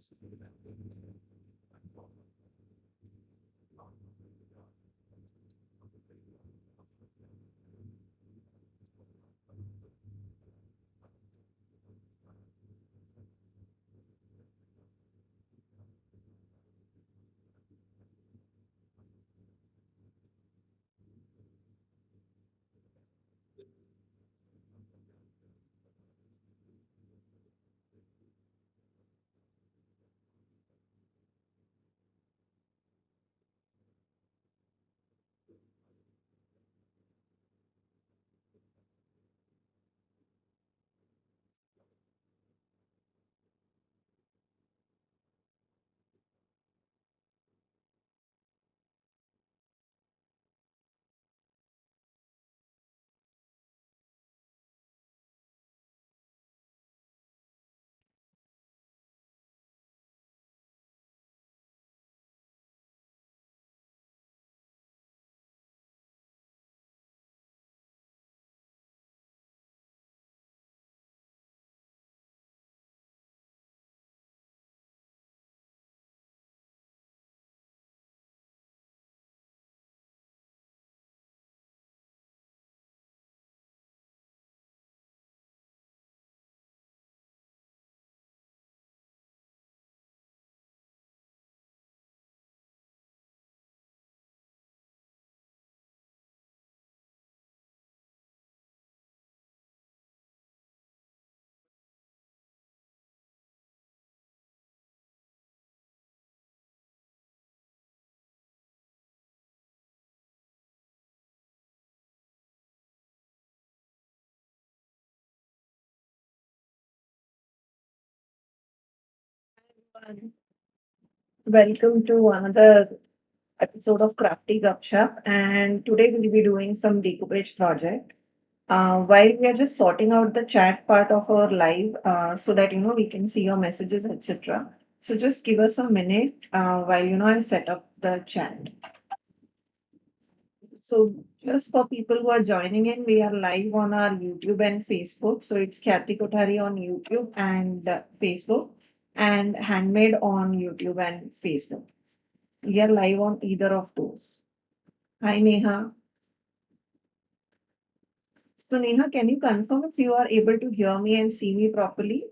everyone. Welcome to another episode of Crafty Gupshup. And today we'll be doing some decoupage project. While we are just sorting out the chat part of our live, so that we can see your messages, etc. So just give us a minute while I set up the chat. So just for people who are joining in, we are live on our YouTube and Facebook. So it's Khyati Kothari on YouTube and Facebook, and Handmade on YouTube and Facebook. We are live on either of those. Hi, Neha. So, Neha, can you confirm if you are able to hear me and see me properly?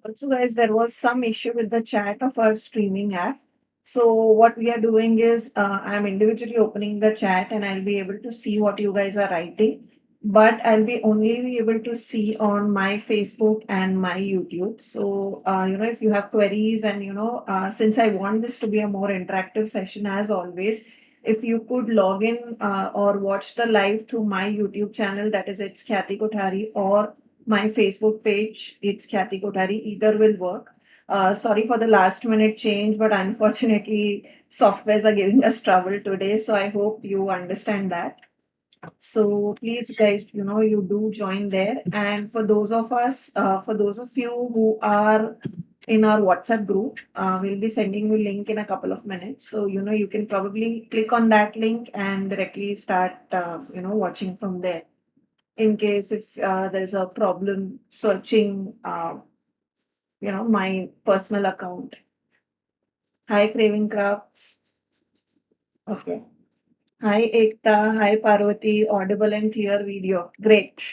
Also, guys, there was some issue with the chat of our streaming app. So, what we are doing is I'm individually opening the chat and I'll be able to see what you guys are writing. But I'll be only be able to see on my Facebook and my YouTube. So, if you have queries and, since I want this to be a more interactive session as always, if you could log in or watch the live through my YouTube channel, that is, it's Khyati Kothari, or my Facebook page, it's Khyati Kothari. Either will work. Sorry for the last minute change, but unfortunately, softwares are giving us trouble today. So I hope you understand that. So please, guys, you do join there. And for those of you who are in our WhatsApp group, we'll be sending you link in a couple of minutes. So, you can probably click on that link and directly start, watching from there in case if there's a problem searching, my personal account. Hi, Craving Crafts. Okay. Hi, Ekta. Hi, Parvati. Audible and clear video. Great.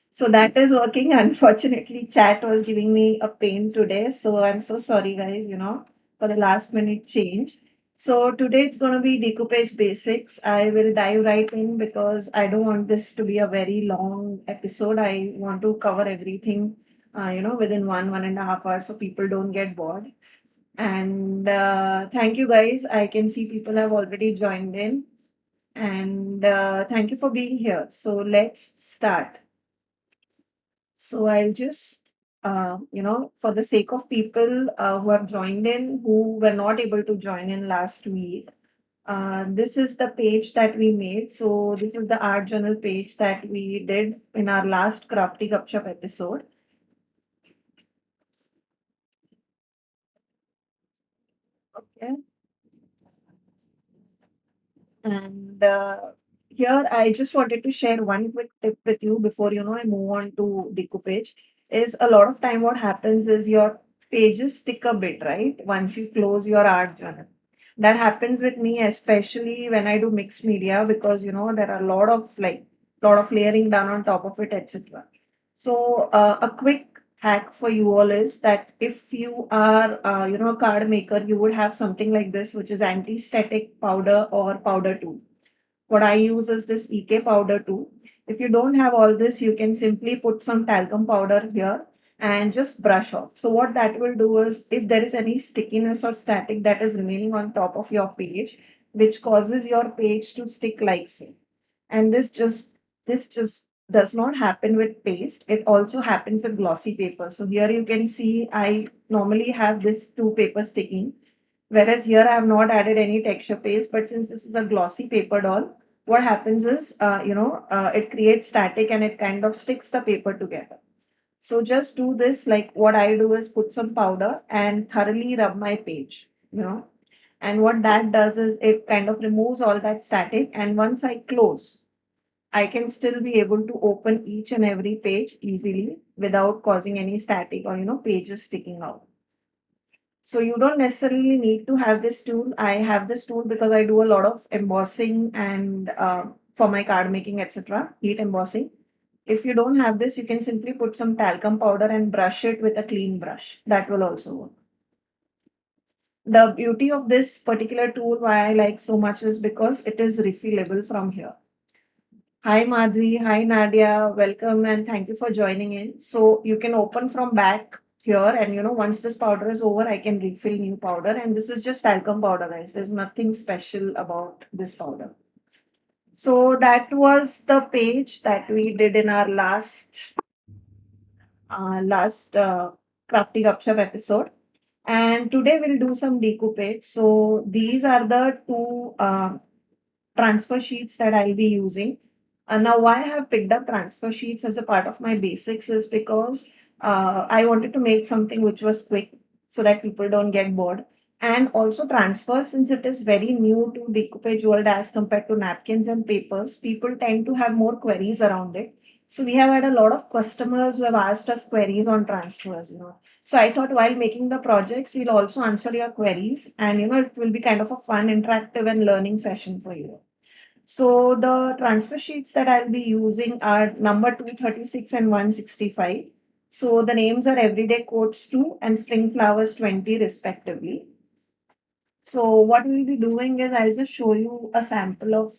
So that is working. Unfortunately, chat was giving me a pain today. So I'm so sorry, guys, for the last minute change. So today it's going to be decoupage basics. I will dive right in because I don't want this to be a very long episode. I want to cover everything, within 1.5 hours so people don't get bored. And thank you, guys. I can see people have already joined in. And thank you for being here. So let's start. So I'll just, for the sake of people who have joined in, who were not able to join in last week, this is the page that we made. So this is the art journal page that we did in our last Crafty Gupshup episode. Okay. And here I just wanted to share one quick tip with you before I move on to decoupage. Is a lot of time what happens is your pages stick a bit, right? Once you close your art journal. That happens with me, especially when I do mixed media, because there are a lot of layering done on top of it, etc. So a quick hack for you all is that if you are a card maker, you would have something like this, which is anti-static powder or powder tool. What I use is this EK powder tool. If you don't have all this, you can simply put some talcum powder here and just brush off. So what that will do is, if there is any stickiness or static that is remaining on top of your page, which causes your page to stick like so. And this just does not happen with paste. It also happens with glossy paper. So here you can see I normally have this two paper sticking, whereas here I have not added any texture paste. But since this is a glossy paper doll, what happens is it creates static and it kind of sticks the paper together. So just do this, like what I do is put some powder and thoroughly rub my page, and what that does is it kind of removes all that static. And once I close, I can still be able to open each and every page easily without causing any static or pages sticking out. So you don't necessarily need to have this tool. I have this tool because I do a lot of embossing and for my card making, etc. Heat embossing. If you don't have this, you can simply put some talcum powder and brush it with a clean brush. That will also work. The beauty of this particular tool, why I like so much, is because it is refillable from here. Hi Madhvi, hi Nadia, welcome and thank you for joining in. So you can open from back here, and once this powder is over, I can refill new powder. And this is just talcum powder, guys. There's nothing special about this powder. So that was the page that we did in our last Crafty Gupshup episode. And today we'll do some decoupage. So these are the two transfer sheets that I'll be using. Now, why I have picked up transfer sheets as a part of my basics is because I wanted to make something which was quick so that people don't get bored. And also transfer, since it is very new to decoupage world as compared to napkins and papers, people tend to have more queries around it. So we have had a lot of customers who have asked us queries on transfers. So I thought while making the projects, we'll also answer your queries, and it will be kind of a fun, interactive and learning session for you. So the transfer sheets that I'll be using are number 236 and 165. So the names are Everyday Quotes 2 and Spring Flowers 20 respectively. So what we'll be doing is I'll just show you a sample of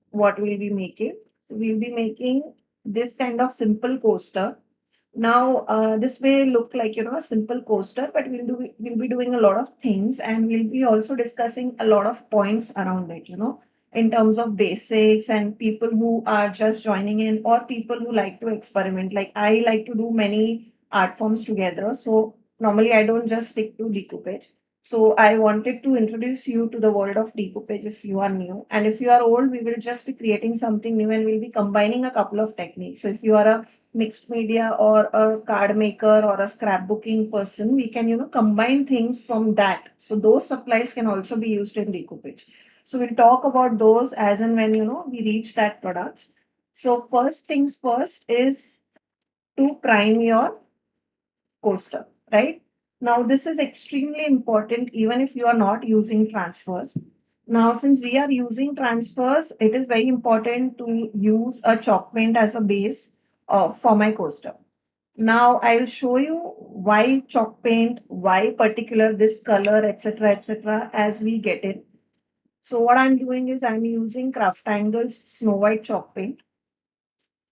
what we'll be making. We'll be making this kind of simple coaster. Now, this may look like a simple coaster, but we'll be doing a lot of things, and we'll be also discussing a lot of points around it. In terms of basics and people who are just joining in or people who like to experiment. Like I like to do many art forms together, so normally I don't just stick to decoupage. So I wanted to introduce you to the world of decoupage if you are new. And if you are old, we will just be creating something new and we'll be combining a couple of techniques. So if you are a mixed media or a card maker or a scrapbooking person, we can, combine things from that. So those supplies can also be used in decoupage. So we'll talk about those as and when, we reach that products. So first things first is to prime your coaster, right? Now, this is extremely important even if you are not using transfers. Now, since we are using transfers, it is very important to use a chalk paint as a base for my coaster. Now, I'll show you why chalk paint, why particular this color, etc., as we get in. So what I'm doing is I'm using Craftangle's Snow White chalk paint.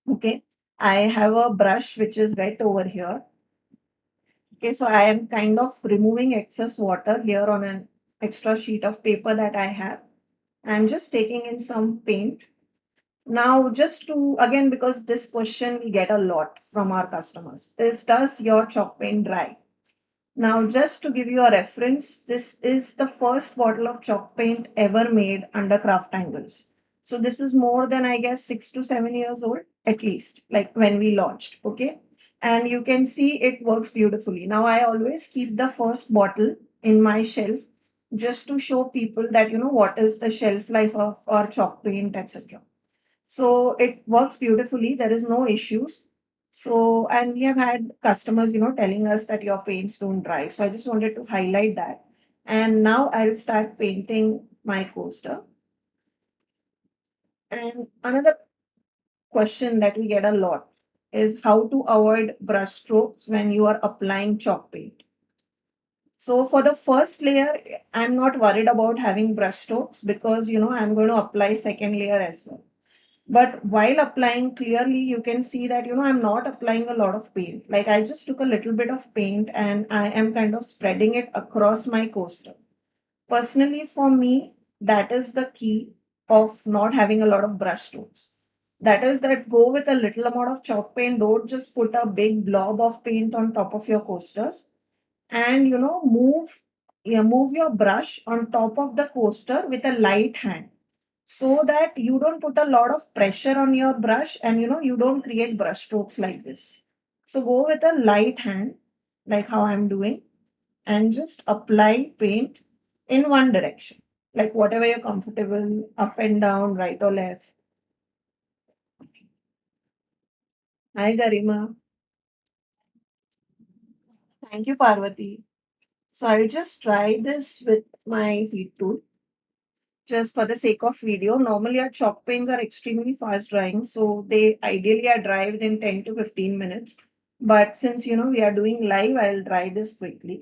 Okay. I have a brush which is wet over here. Okay, so I am kind of removing excess water here on an extra sheet of paper that I have. I'm just taking in some paint. Now, just to, again, because this question we get a lot from our customers, is does your chalk paint dry? Now, just to give you a reference, this is the first bottle of chalk paint ever made under Craft Angles. So this is more than, I guess, 6 to 7 years old, at least, like when we launched. Okay. And you can see it works beautifully. Now, I always keep the first bottle in my shelf just to show people that, what is the shelf life of our chalk paint, etc. So it works beautifully. There is no issues. So, and we have had customers, telling us that your paints don't dry. So I just wanted to highlight that. And now I'll start painting my coaster. And another question that we get a lot is how to avoid brush strokes when you are applying chalk paint. So for the first layer, I'm not worried about having brush strokes because, I'm going to apply second layer as well. But while applying, clearly you can see that, I'm not applying a lot of paint. Like I just took a little bit of paint and I am kind of spreading it across my coaster. Personally, for me, that is the key of not having a lot of brush strokes. That is that go with a little amount of chalk paint. Don't just put a big blob of paint on top of your coasters. And move your brush on top of the coaster with a light hand so that you don't put a lot of pressure on your brush and you don't create brush strokes like this. So go with a light hand like how I'm doing and just apply paint in one direction, like whatever you're comfortable, up and down, right or left. Hi Garima. Thank you, Parvati. So I'll just try this with my heat tool just for the sake of video. Normally our chalk paints are extremely fast drying, so they ideally are dry within 10 to 15 minutes. But since we are doing live, I'll dry this quickly.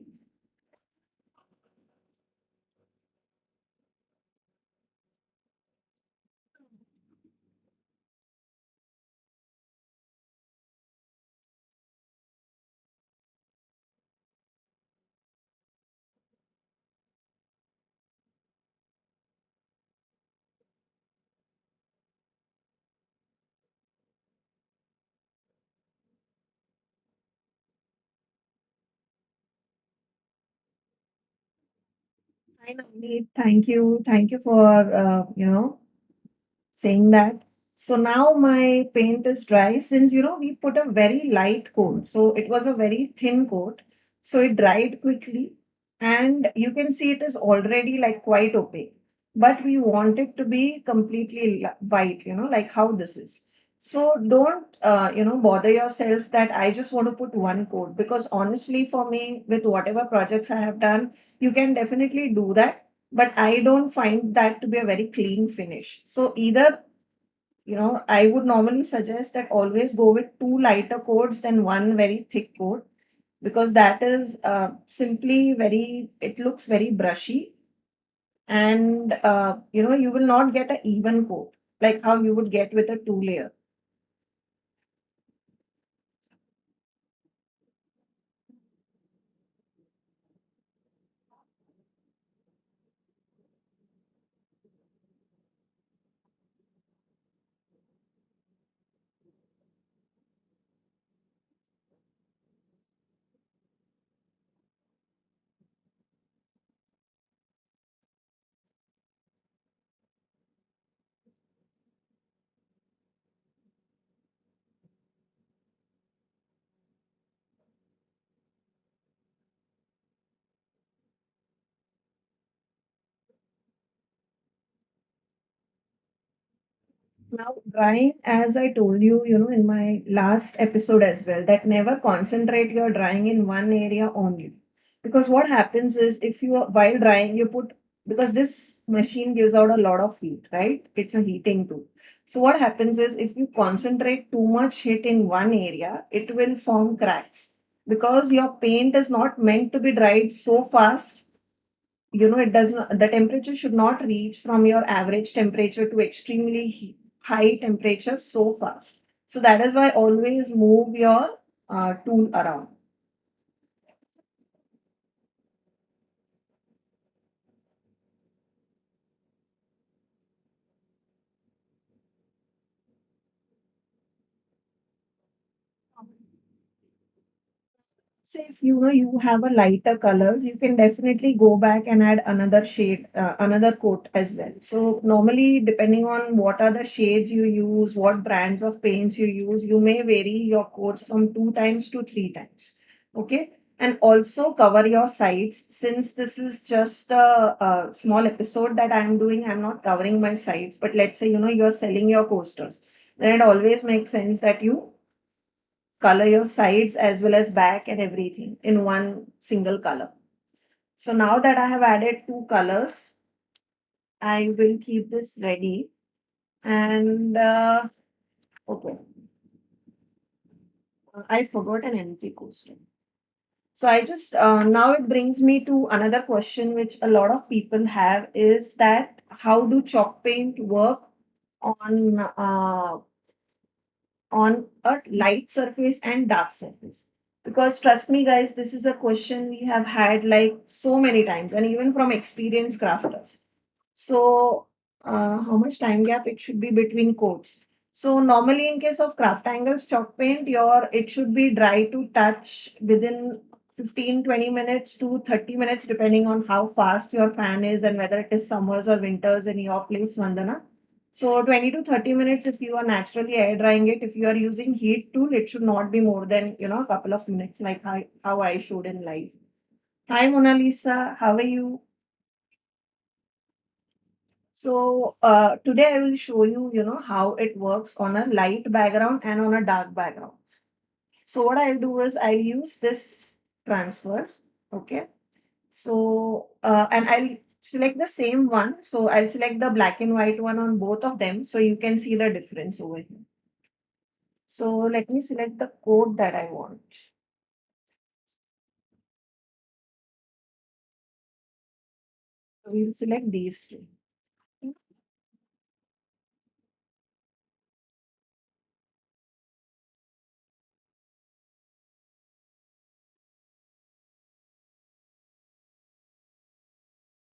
Hi Navneet, thank you. Thank you for saying that. So now my paint is dry since we put a very light coat. So it was a very thin coat. So it dried quickly and you can see it is already like quite opaque. But we want it to be completely white, like how this is. So don't bother yourself that I just want to put one coat because honestly for me with whatever projects I have done, you can definitely do that, but I don't find that to be a very clean finish. So either, I would normally suggest that always go with two lighter coats than one very thick coat because that is simply it looks very brushy and, you will not get an even coat like how you would get with a two layer. Now, drying, as I told you, in my last episode as well, that never concentrate your drying in one area only. Because what happens is if you, while drying, you put, because this machine gives out a lot of heat, right? It's a heating tool. So what happens is if you concentrate too much heat in one area, it will form cracks. Because your paint is not meant to be dried so fast, it does not, the temperature should not reach from your average temperature to extremely high temperature so fast. So that is why always move your tool around. Say if you have a lighter colors, you can definitely go back and add another shade, another coat as well. So normally, depending on what are the shades you use, what brands of paints you use, you may vary your coats from two times to three times. Okay. And also cover your sides. Since this is just a small episode that I'm doing, I'm not covering my sides. But let's say, you're selling your coasters. Then it always makes sense that you color your sides as well as back and everything in one single color. So now that I have added two colors, I will keep this ready. And okay, I forgot an empty coaster. So I just now it brings me to another question which a lot of people have is that how do chalk paint work on a light surface and dark surface? Because trust me, guys, this is a question we have had like so many times, and even from experienced crafters. So, how much time gap it should be between coats? So normally in case of craft angles chalk paint, it should be dry to touch within 15-20 minutes to 30 minutes, depending on how fast your fan is and whether it is summers or winters in your place, Vandana. So 20 to 30 minutes if you are naturally air drying it. If you are using heat tool, it should not be more than, a couple of minutes, like how I showed in live. Hi Mona Lisa, how are you? So today I will show you, how it works on a light background and on a dark background. So what I'll do is I'll use this transfers. Okay. So and I'll select the same one. So I'll select the black and white one on both of them so you can see the difference over here. So let me select the code that I want. So we'll select these two.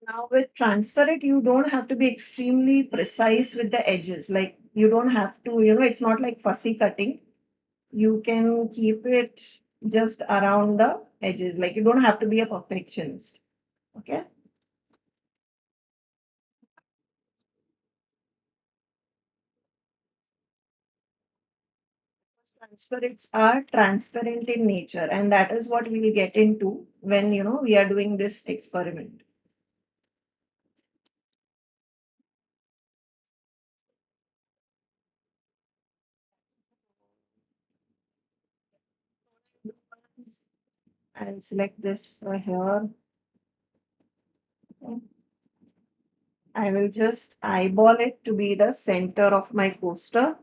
Now with transfer it, you don't have to be extremely precise with the edges. Like you don't have to, it's not like fussy cutting. You can keep it just around the edges. Like you don't have to be a perfectionist. Okay. Transferits are transparent in nature, and that is what we'll get into when we are doing this experiment. I'll select this for here. I will just eyeball it to be the center of my poster.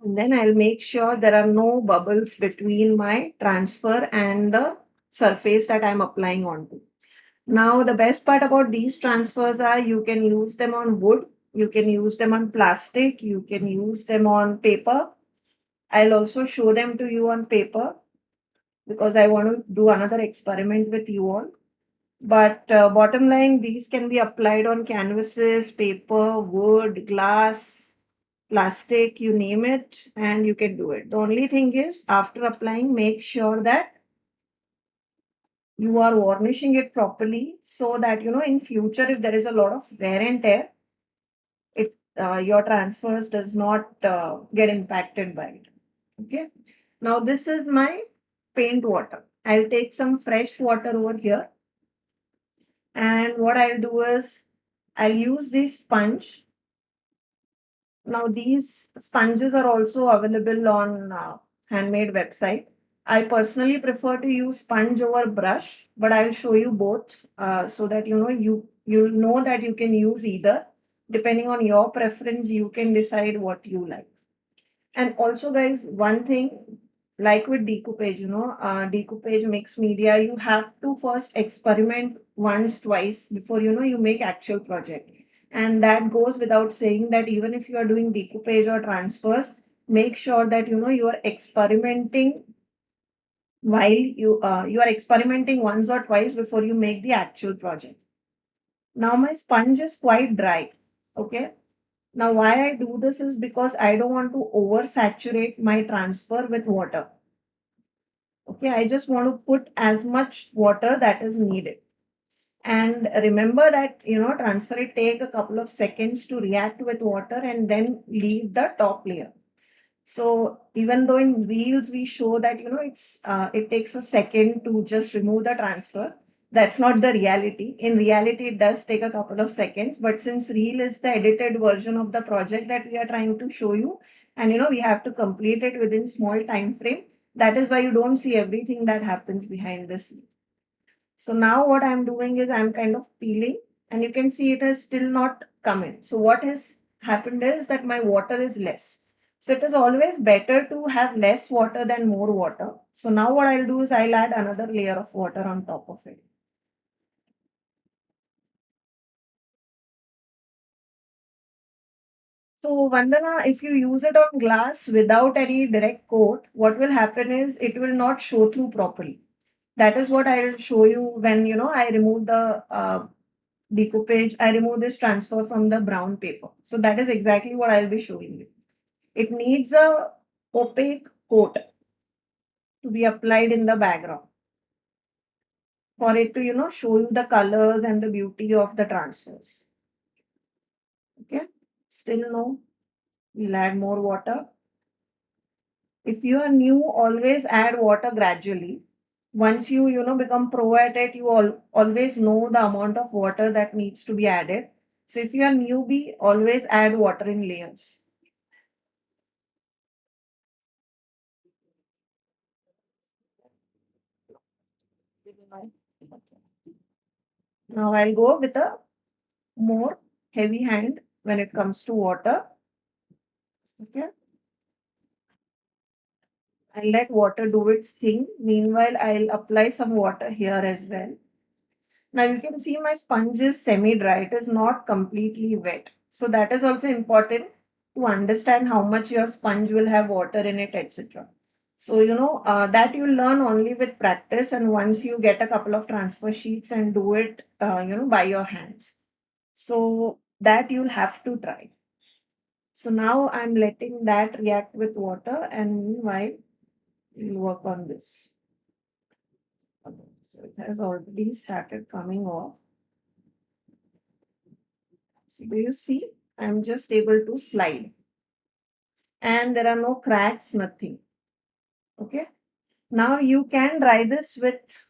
And then I'll make sure there are no bubbles between my transfer and the surface that I'm applying onto. Now, the best part about these transfers are you can use them on wood, you can use them on plastic, you can use them on paper. I'll also show them to you on paper because I want to do another experiment with you all. But bottom line, these can be applied on canvases, paper, wood, glass, plastic, you name it, and you can do it. The only thing is, after applying, make sure that you are varnishing it properly so that, in future, if there is a lot of wear and tear, your transfers does not get impacted by it. Okay. Now, this is my paint water. I'll take some fresh water over here. And what I'll do is I'll use this sponge. Now, these sponges are also available on handmade website. I personally prefer to use sponge over brush, but I'll show you both so that you know that you can use either. Depending on your preference, you can decide what you like. And also, guys, one thing like with decoupage, decoupage mixed media, you have to first experiment once, twice before you make actual project. And that goes without saying that even if you are doing decoupage or transfers, make sure that you are experimenting while you are experimenting once or twice before you make the actual project. Now my sponge is quite dry. Okay. Now, why I do this is because I don't want to oversaturate my transfer with water. Okay, I just want to put as much water that is needed. And remember that, transfer it take a couple of seconds to react with water and then leave the top layer. So even though in reels we show that, it takes a second to just remove the transfer, that's not the reality. In reality, it does take a couple of seconds, but since reel is the edited version of the project that we are trying to show you, and we have to complete it within small time frame, that is why you don't see everything that happens behind this. So now what I'm doing is I'm kind of peeling, and you can see it has still not come in. So what has happened is that my water is less. So it is always better to have less water than more water. So now what I'll do is I'll add another layer of water on top of it. So Vandana, if you use it on glass without any direct coat, what will happen is it will not show through properly. That is what I'll show you when I remove the decoupage. I remove this transfer from the brown paper. So that is exactly what I'll be showing you. It needs a opaque coat to be applied in the background for it to show you the colors and the beauty of the transfers. Okay, still no. We'll add more water. If you are new, always add water gradually. Once you become pro at it, you always know the amount of water that needs to be added. So if you are newbie, always add water in layers. Now I'll go with a more heavy hand when it comes to water. Okay. I'll let water do its thing. Meanwhile, I'll apply some water here as well. Now you can see my sponge is semi-dry. It is not completely wet. So that is also important to understand how much your sponge will have water in it, etc. So, that you'll learn only with practice and once you get a couple of transfer sheets and do it, by your hands. So that you'll have to try. So now I'm letting that react with water and meanwhile we'll work on this. Okay, so it has already started coming off. So do you see? I'm just able to slide and there are no cracks, nothing. Okay. Now you can dry this with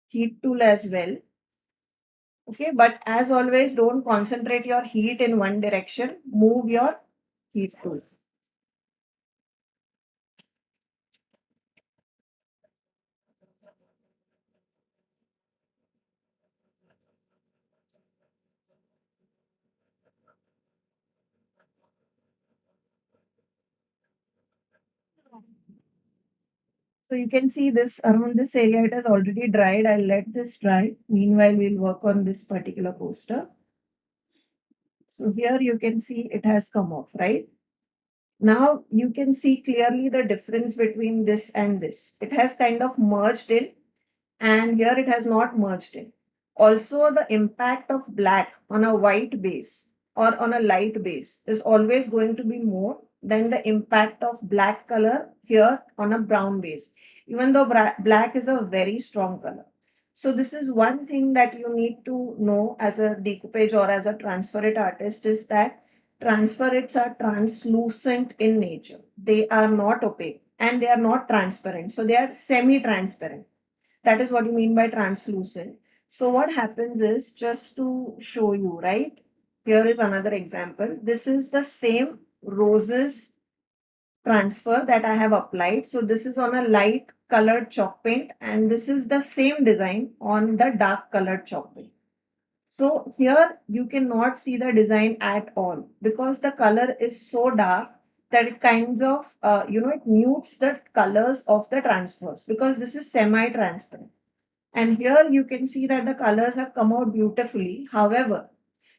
heat tool as well. Okay. But as always, don't concentrate your heat in one direction. Move your heat tool. So you can see this around this area, it has already dried. I'll let this dry. Meanwhile, we'll work on this particular poster. So here you can see it has come off, right? Now you can see clearly the difference between this and this. It has kind of merged in and here it has not merged in. Also, the impact of black on a white base or on a light base is always going to be more than the impact of black color here on a brown base, even though black is a very strong color. So this is one thing that you need to know as a decoupage or as a transfer it artist is that transfer its are translucent in nature. They are not opaque and they are not transparent. So they are semi-transparent. That is what you mean by translucent. So what happens is just to show you, right? Here is another example. This is the same roses transfer that I have applied. So this is on a light colored chalk paint and this is the same design on the dark colored chalk paint. So here you cannot see the design at all because the color is so dark that it kinds of, it mutes the colors of the transfers because this is semi-transparent. And here you can see that the colors have come out beautifully. However,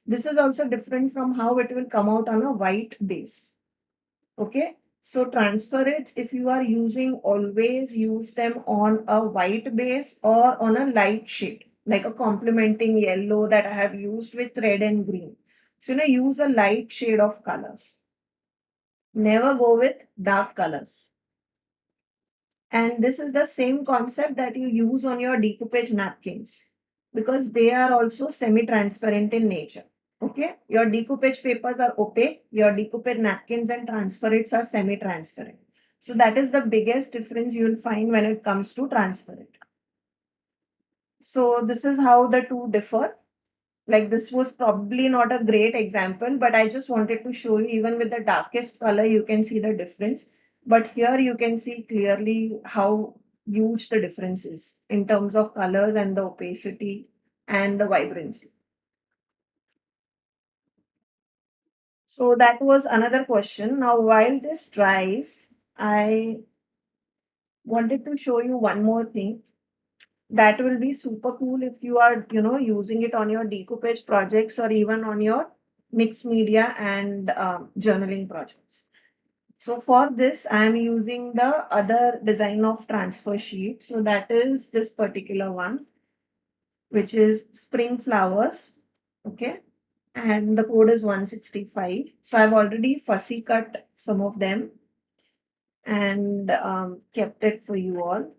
this is also different from how it will come out on a white base. Okay. So transfer it if you are using, always use them on a white base or on a light shade, like a complementing yellow that I have used with red and green. So use a light shade of colors. Never go with dark colors. And this is the same concept that you use on your decoupage napkins because they are also semi-transparent in nature. Okay, your decoupage papers are opaque, your decoupage napkins and transparents are semi-transparent. So that is the biggest difference you'll find when it comes to transparent. So this is how the two differ. Like this was probably not a great example, but I just wanted to show you even with the darkest color, you can see the difference. But here you can see clearly how huge the difference is in terms of colors and the opacity and the vibrancy. So that was another question. Now, while this dries, I wanted to show you one more thing that will be super cool if you are, using it on your decoupage projects or even on your mixed media and journaling projects. So for this, I am using the other design of transfer sheet. So that is this particular one, which is spring flowers. Okay. And the code is 165. So I've already fussy cut some of them and kept it for you all.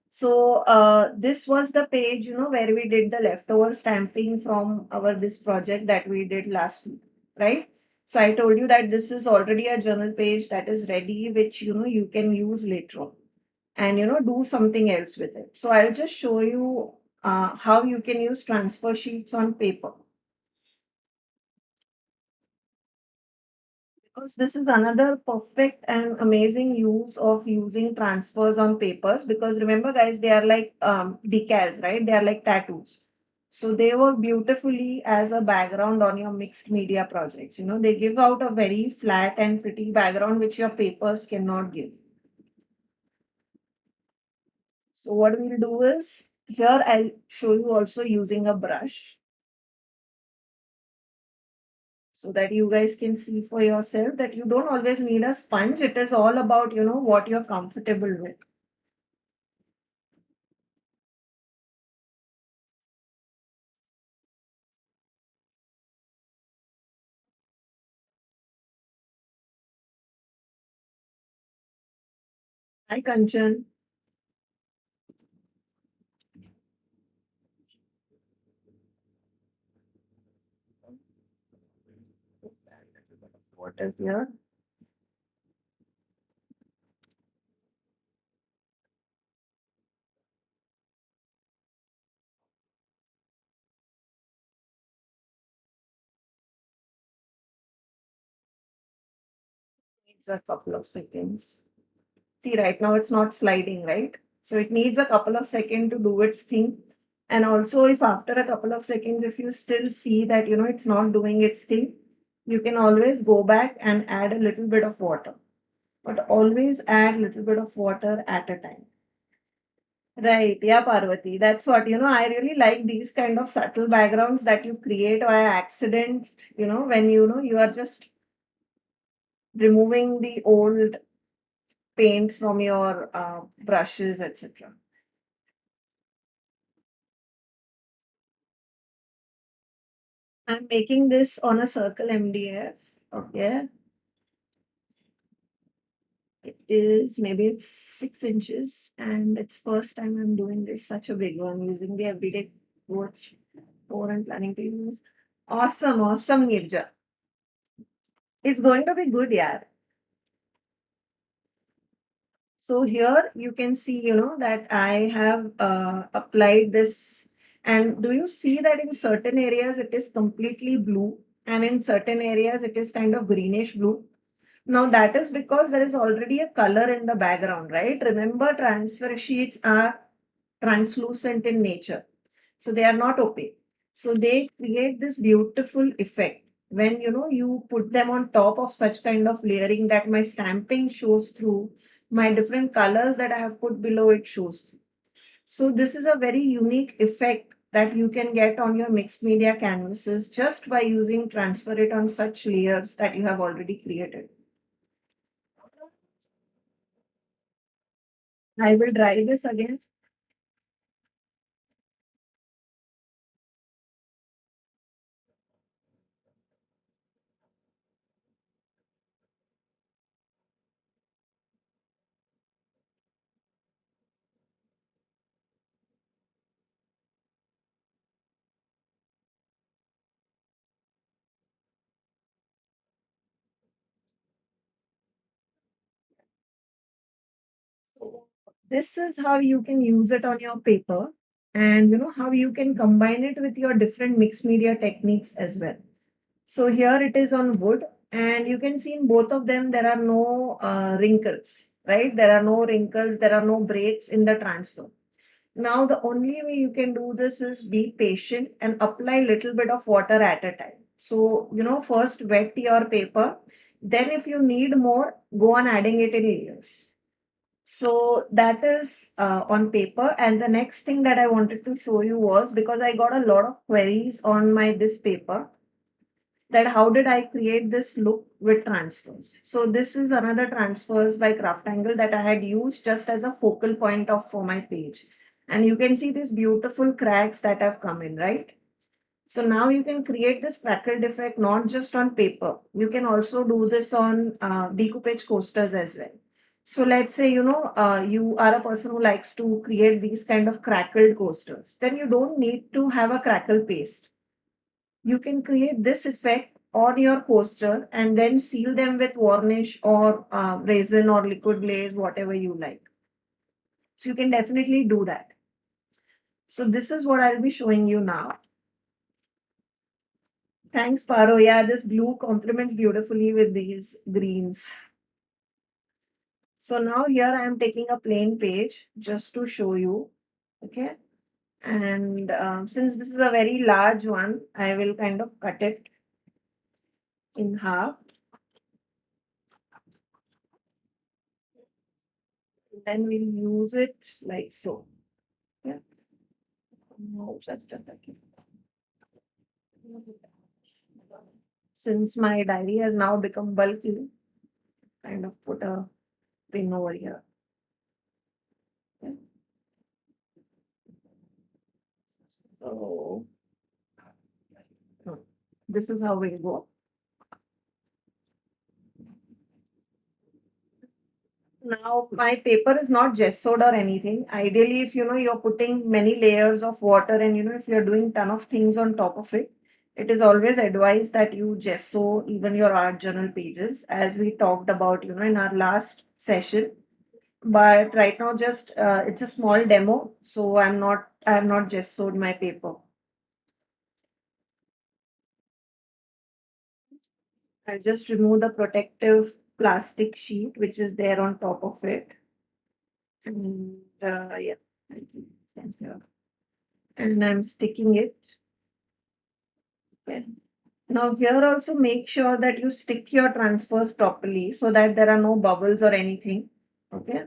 So this was the page, where we did the leftover stamping from our this project that we did last week, right? So I told you that this is already a journal page that is ready, which you can use later on and do something else with it. So I'll just show you how you can use transfer sheets on paper. Because this is another perfect and amazing use of using transfers on papers. Because remember, guys, they are like decals, right? They are like tattoos. So they work beautifully as a background on your mixed media projects. They give out a very flat and pretty background, which your papers cannot give. So what we'll do is here I'll show you also using a brush so that you guys can see for yourself that you don't always need a sponge. It is all about, what you're comfortable with. Hi, Kanchan. What is here? Needs a couple of seconds. See, right now it's not sliding, right? So it needs a couple of seconds to do its thing. And also, if after a couple of seconds, if you still see that, it's not doing its thing, you can always go back and add a little bit of water. But always add a little bit of water at a time. Right. Yeah, Parvati. That's what, I really like these kind of subtle backgrounds that you create by accident, when you are just removing the old paint from your brushes, etc. I'm making this on a circle MDF. Okay. It is maybe 6 inches, and it's first time I'm doing this such a big one using the everyday watch or I'm planning to use. Awesome, awesome, Nirja. It's going to be good, yeah. So here you can see, that I have applied this. And do you see that in certain areas it is completely blue and in certain areas it is kind of greenish blue? Now that is because there is already a color in the background, right? Remember, transfer sheets are translucent in nature. So they are not opaque. So they create this beautiful effect when you put them on top of such kind of layering that my stamping shows through, my different colors that I have put below it shows through. So this is a very unique effect that you can get on your mixed media canvases just by using transfer it on such layers that you have already created. I will dry this again. This is how you can use it on your paper, and how you can combine it with your different mixed media techniques as well. So here it is on wood, and you can see in both of them there are no wrinkles, right? There are no wrinkles, there are no breaks in the transfer. Now the only way you can do this is be patient and apply little bit of water at a time. So first wet your paper, then if you need more, go on adding it in layers. So that is on paper. And the next thing that I wanted to show you was, because I got a lot of queries on my this paper, that how did I create this look with transfers. So this is another transfers by Craftangle that I had used just as a focal point of for my page. And you can see these beautiful cracks that have come in, right? So now you can create this crackled effect not just on paper. You can also do this on decoupage coasters as well. So let's say, you are a person who likes to create these kind of crackled coasters. Then you don't need to have a crackle paste. You can create this effect on your coaster and then seal them with varnish or resin or liquid glaze, whatever you like. So you can definitely do that. So this is what I'll be showing you now. Thanks, Paro. Yeah, this blue complements beautifully with these greens. So now here I am taking a plain page just to show you. Okay. And since this is a very large one, I will kind of cut it in half. Then we'll use it like so. Yeah. No, just a second. Since my diary has now become bulky, kind of put a pin over here. Okay. So this is how we'll go. Now my paper is not gessoed or anything. Ideally, if you're putting many layers of water and if you're doing ton of things on top of it, it is always advised that you gesso even your art journal pages, as we talked about in our last session. But right now just it's a small demo, so I have not gessoed my paper. I'll just remove the protective plastic sheet which is there on top of it. And yeah, I'll keep it here. And I'm sticking it. Okay. Now here also make sure that you stick your transfers properly so that there are no bubbles or anything. Okay.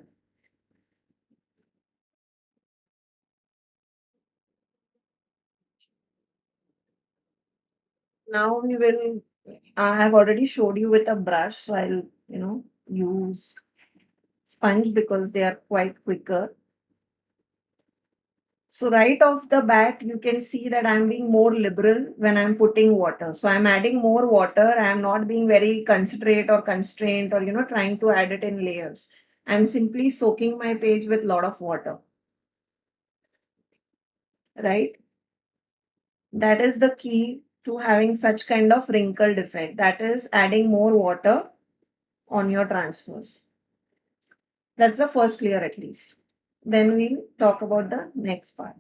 Now we will, I have already showed you with a brush, so I'll, use sponge because they are quite quicker. So right off the bat, you can see that I'm being more liberal when I'm putting water. So I'm adding more water. I'm not being very considerate or constrained or, trying to add it in layers. I'm simply soaking my page with a lot of water, right? That is the key to having such kind of wrinkled effect. That is adding more water on your transfers. That's the first layer at least. Then we'll talk about the next part.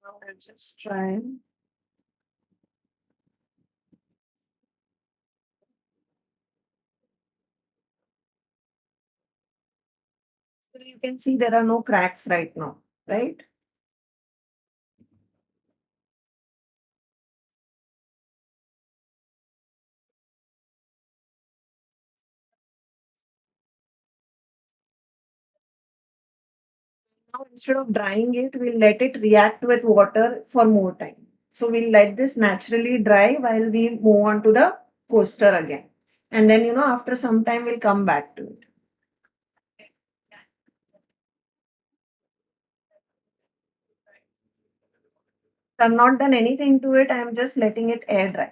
Now I'll just try. So you can see there are no cracks right now, right? Now instead of drying it, we'll let it react with water for more time. So we'll let this naturally dry while we move on to the coaster again. And then, after some time, we'll come back to it. I've not done anything to it. I'm just letting it air dry.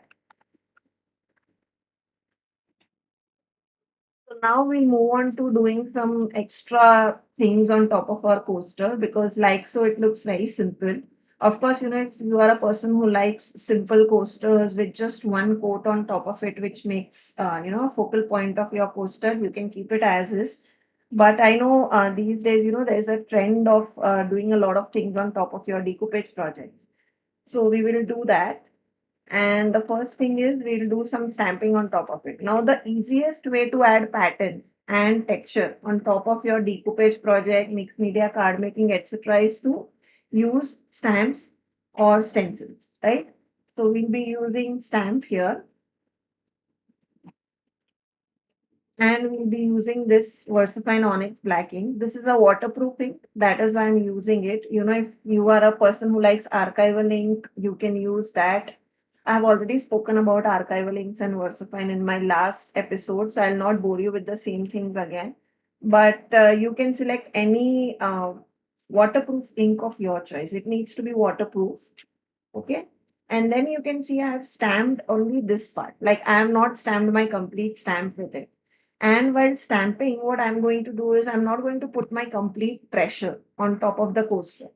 So now we'll move on to doing some extra things on top of our coaster because like so it looks very simple. Of course, if you are a person who likes simple coasters with just one coat on top of it, which makes a focal point of your coaster, you can keep it as is. But I know these days, there's a trend of doing a lot of things on top of your decoupage projects. So we will do that. And the first thing is we'll do some stamping on top of it. Now, the easiest way to add patterns and texture on top of your decoupage project, mixed media, card making, etc., is to use stamps or stencils, right? So we'll be using stamp here and we'll be using this Versafine Onyx Black ink. This is a waterproof ink. That is why I'm using it. If you are a person who likes archival ink, you can use that. I've already spoken about archival inks and Versafine in my last episode, so I'll not bore you with the same things again. But you can select any waterproof ink of your choice. It needs to be waterproof. Okay. And then you can see I have stamped only this part. Like I have not stamped my complete stamp with it. And while stamping, what I'm going to do is I'm not going to put my complete pressure on top of the coaster.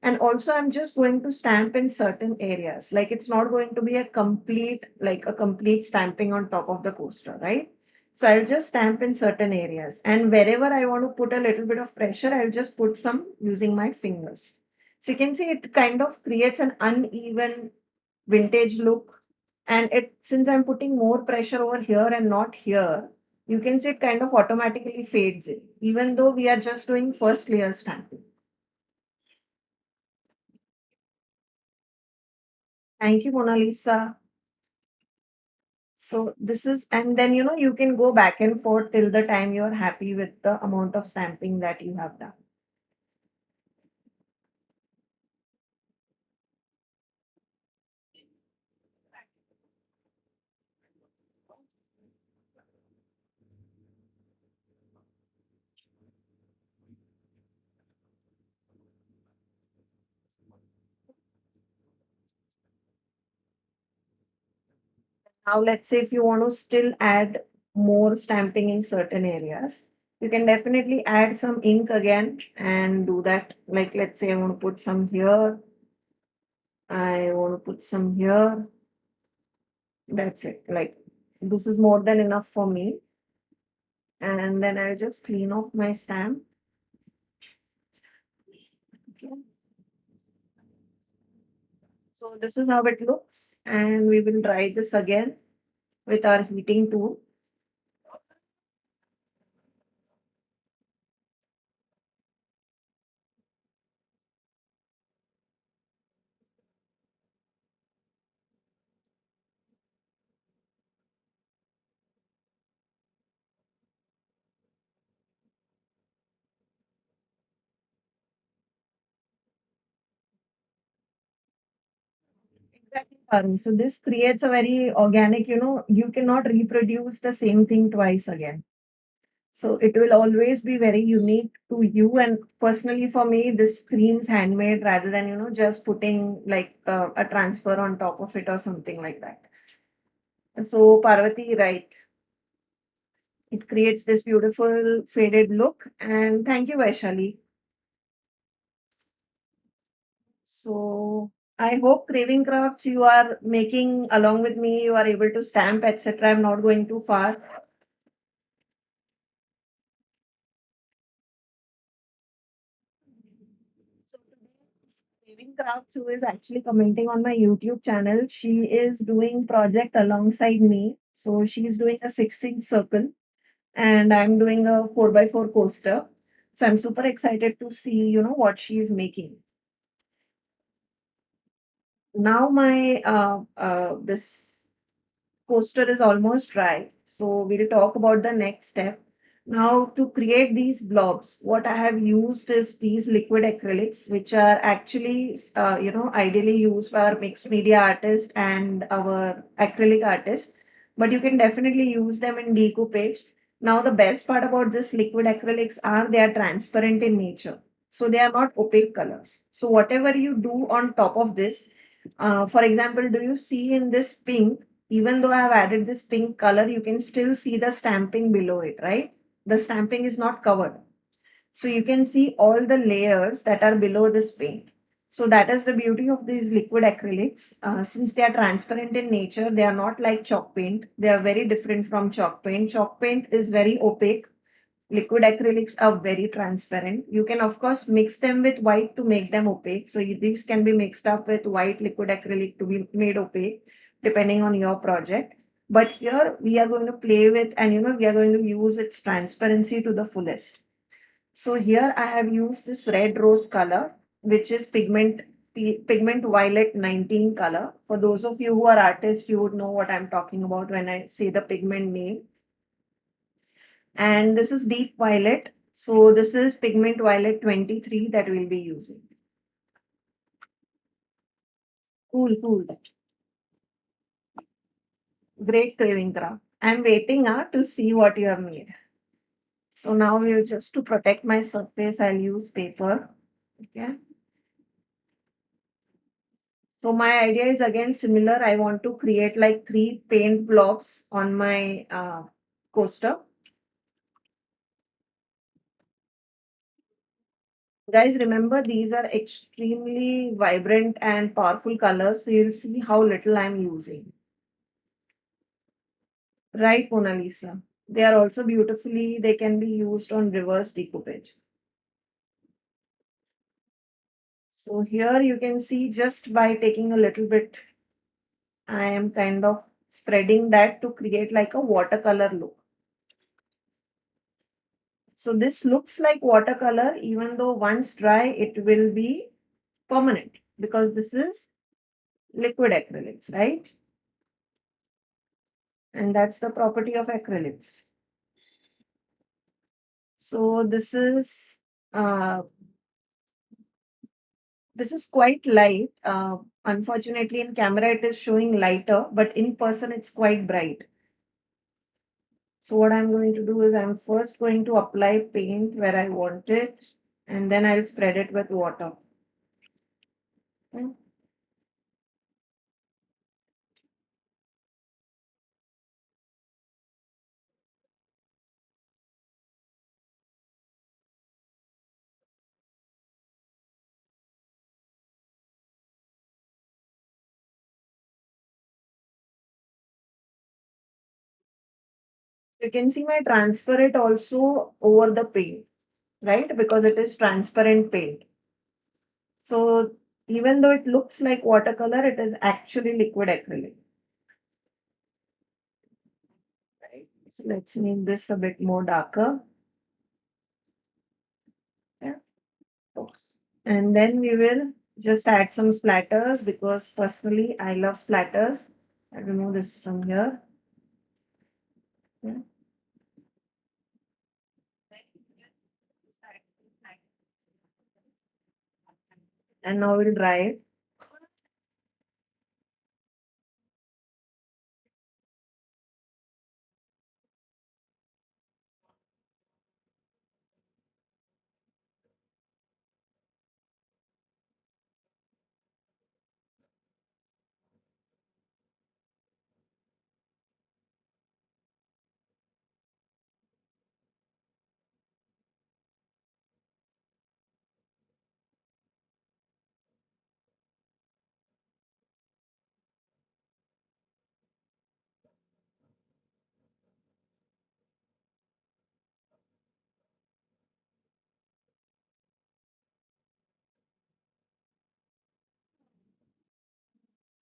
And also I'm just going to stamp in certain areas. Like it's not going to be like a complete stamping on top of the coaster, right? So I'll just stamp in certain areas. And wherever I want to put a little bit of pressure, I'll just put some using my fingers. So you can see it kind of creates an uneven vintage look. And since I'm putting more pressure over here and not here, you can see it kind of automatically fades in, even though we are just doing first layer stamping. Thank you, Mona Lisa. So this is, and then you can go back and forth till the time you're happy with the amount of stamping that you have done. Now, let's say if you want to still add more stamping in certain areas, you can definitely add some ink again and do that. Like, let's say I want to put some here, I want to put some here. That's it. Like, this is more than enough for me. And then I'll just clean off my stamp. Okay. So this is how it looks. And we will dry this again with our heating tool. Exactly, Parul. So this creates a very organic, you cannot reproduce the same thing twice again. So it will always be very unique to you. And personally, for me, this screams handmade rather than, just putting like a transfer on top of it or something like that. So Parvati, right, it creates this beautiful faded look. And thank you, Vaishali. So I hope craving crafts you are making along with me, you are able to stamp, etc. I'm not going too fast. So today, craving crafts who is actually commenting on my YouTube channel, she is doing project alongside me. So she's doing a 6-inch circle and I'm doing a 4x4 coaster. So I'm super excited to see, what she's making. Now my this coaster is almost dry. So we'll talk about the next step. Now to create these blobs, what I have used is these liquid acrylics, which are actually, ideally used for our mixed media artist and our acrylic artist. But you can definitely use them in decoupage. Now the best part about this liquid acrylics are they are transparent in nature. So they are not opaque colors. So whatever you do on top of this, For example, do you see in this pink, even though I have added this pink color, you can still see the stamping below it, right? The stamping is not covered. So you can see all the layers that are below this paint. So that is the beauty of these liquid acrylics. Since they are transparent in nature, they are not like chalk paint. They are very different from chalk paint. Chalk paint is very opaque. Liquid acrylics are very transparent. You can of course mix them with white to make them opaque. So these can be mixed up with white liquid acrylic to be made opaque depending on your project. But here we are going to play with, and we are going to use its transparency to the fullest. So here I have used this red rose color, which is pigment violet 19 color. For those of you who are artists, you would know what I'm talking about when I say the pigment name. And this is deep violet. So this is pigment violet 23 that we'll be using. Cool, cool. Great craving craft. I'm waiting to see what you have made. So now we'll just to protect my surface, I'll use paper. Okay. So my idea is again similar. I want to create like 3 paint blobs on my coaster. Guys, remember these are extremely vibrant and powerful colors. So you'll see how little I'm using. Right, Mona Lisa. They are also beautifully, they can be used on reverse decoupage. So here you can see just by taking a little bit, I am kind of spreading that to create like a watercolor look. So this looks like watercolor, even though once dry, it will be permanent because this is liquid acrylics, right? And that's the property of acrylics. So uh, this is quite light. Unfortunately, in camera it is showing lighter, but in person it's quite bright. So what I'm going to do is I'm first going to apply paint where I want it, and then I'll spread it with water. Okay. You can see my transfer it also over the paint, right? Because it is transparent paint. So even though it looks like watercolor, it is actually liquid acrylic. Right. So let's make this a bit more darker. Yeah. Oops. And then we will just add some splatters because personally I love splatters. I'll remove this from here. Yeah. And now we'll dry it.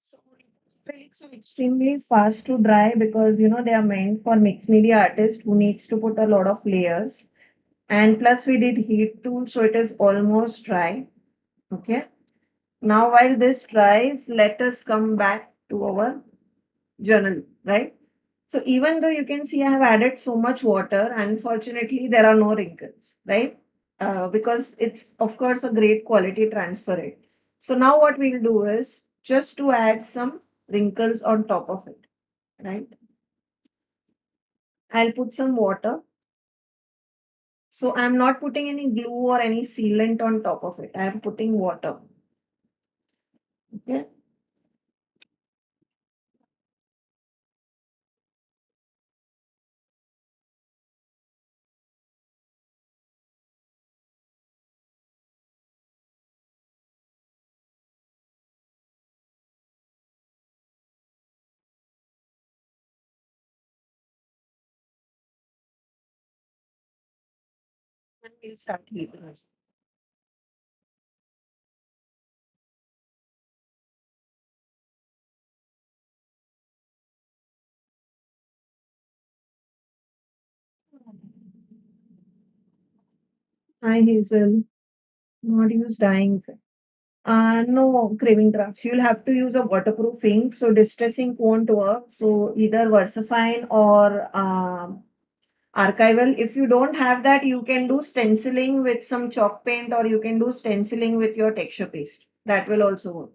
So acrylics are extremely fast to dry because they are meant for mixed media artists who needs to put a lot of layers. And plus we did heat tool, so it is almost dry. Okay. Now while this dries, let us come back to our journal, right? So even though you can see I have added so much water, unfortunately there are no wrinkles, right? Because it's of course a great quality transfer it. So now what we'll do is just to add some wrinkles on top of it, right? I'll put some water. So I'm not putting any glue or any sealant on top of it. I'm putting water. Okay. And we'll start heating. Hi Hazel, not use dyeing. No craving crafts. You'll have to use a waterproof ink, so distress ink won't work. So either Versafine or archival. If you don't have that, you can do stenciling with some chalk paint, or you can do stenciling with your texture paste. That will also work.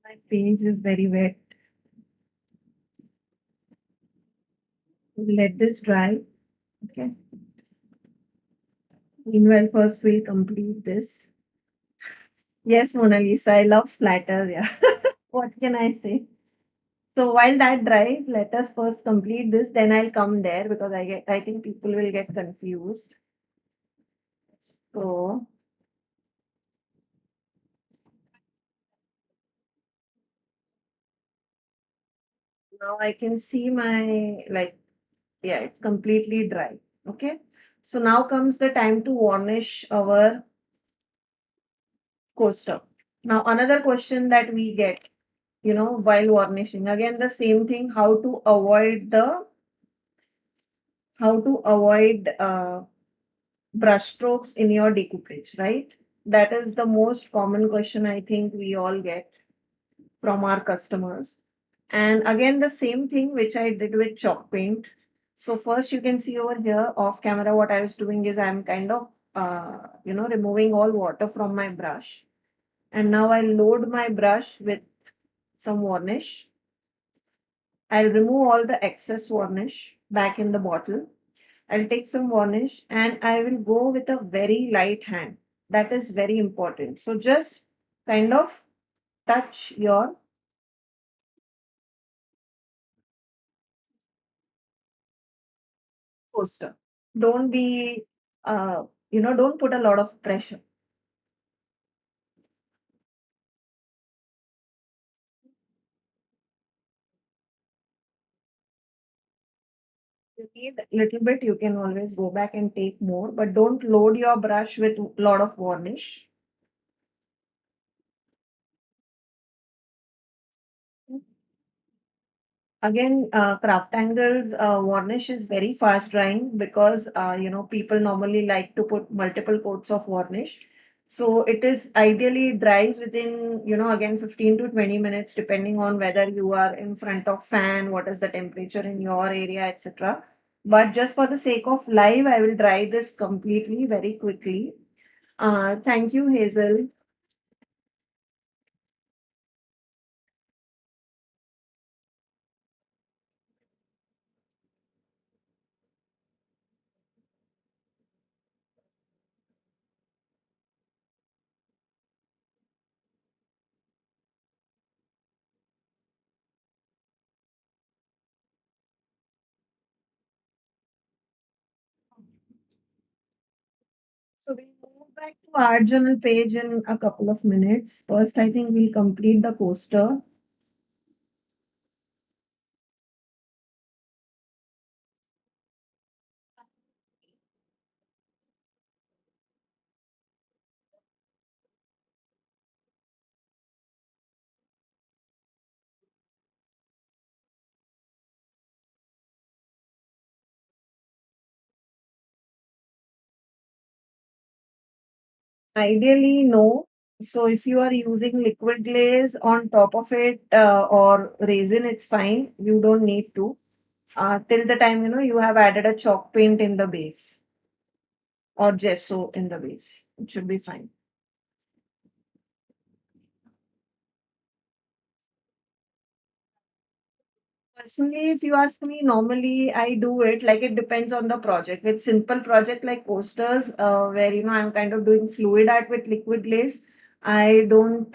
My page is very wet. Let this dry. Okay. Meanwhile, first we'll complete this. Yes, Mona Lisa, I love splatters. Yeah. What can I say? So while that dries, let us first complete this. Then I'll come there because I think people will get confused. So now I can see my yeah, it's completely dry. Okay. So now comes the time to varnish our coaster. Now another question that we get, while varnishing, again the same thing, how to avoid brush strokes in your decoupage, right? That is the most common question I think we all get from our customers. And again, the same thing which I did with chalk paint. So first you can see over here off camera, what I was doing is I'm kind of, removing all water from my brush. And now I load my brush with some varnish. I'll remove all the excess varnish back in the bottle. I'll take some varnish and I will go with a very light hand. That is very important. So just kind of touch your coaster. Don't be, don't put a lot of pressure. You need a little bit, you can always go back and take more, but don't load your brush with a lot of varnish. Again, craft angles varnish is very fast drying because people normally like to put multiple coats of varnish. So it is ideally dries within again 15 to 20 minutes depending on whether you are in front of fan, what is the temperature in your area, etc. But just for the sake of live, I will dry this completely very quickly. Thank you, Hazel. So we'll move back to our journal page in a couple of minutes. First, I think we'll complete the coaster. Ideally, no. So if you are using liquid glaze on top of it or resin, it's fine. You don't need to. Till the time you have added a chalk paint in the base or gesso in the base. It should be fine. Personally, if you ask me, normally I do it like it depends on the project. With simple project like posters, where I'm kind of doing fluid art with liquid glaze, I don't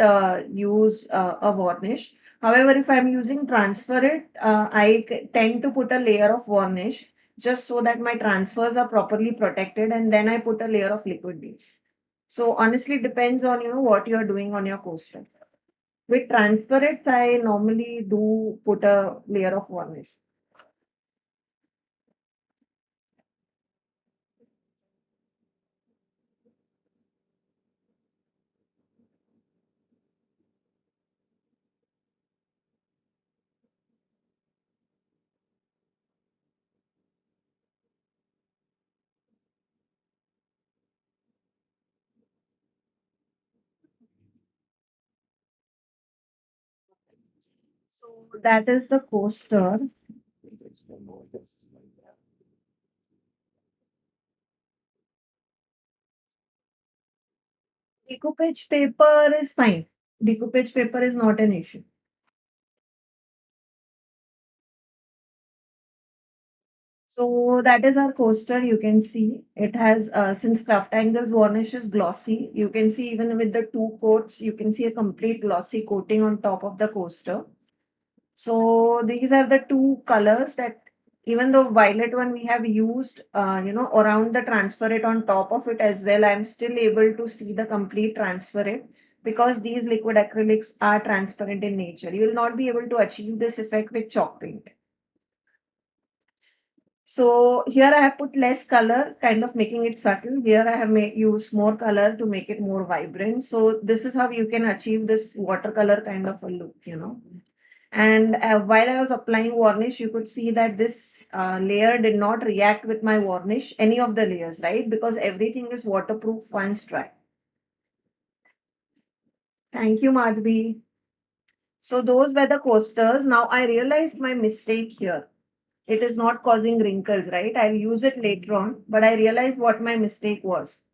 use a varnish. However, if I'm using transfer it, tend to put a layer of varnish just so that my transfers are properly protected, and then I put a layer of liquid base. So honestly, it depends on what you're doing on your coaster. With transfer it, I normally do put a layer of varnish. So that is the coaster. Decoupage paper is fine. Decoupage paper is not an issue. So that is our coaster. You can see it has, since Craft Angles varnish is glossy, you can see even with the two coats, you can see a complete glossy coating on top of the coaster. So these are the two colors that, even though violet one we have used, around the transfer it on top of it as well, I'm still able to see the complete transfer it because these liquid acrylics are transparent in nature. You will not be able to achieve this effect with chalk paint. So here I have put less color, kind of making it subtle. Here I have used more color to make it more vibrant. So this is how you can achieve this watercolor kind of a look. And while I was applying varnish, you could see that this layer did not react with my varnish, any of the layers, right? Because everything is waterproof once dry. Thank you, Madhvi. So those were the coasters. Now I realized my mistake here. It is not causing wrinkles, right? I'll use it later on, but I realized what my mistake was.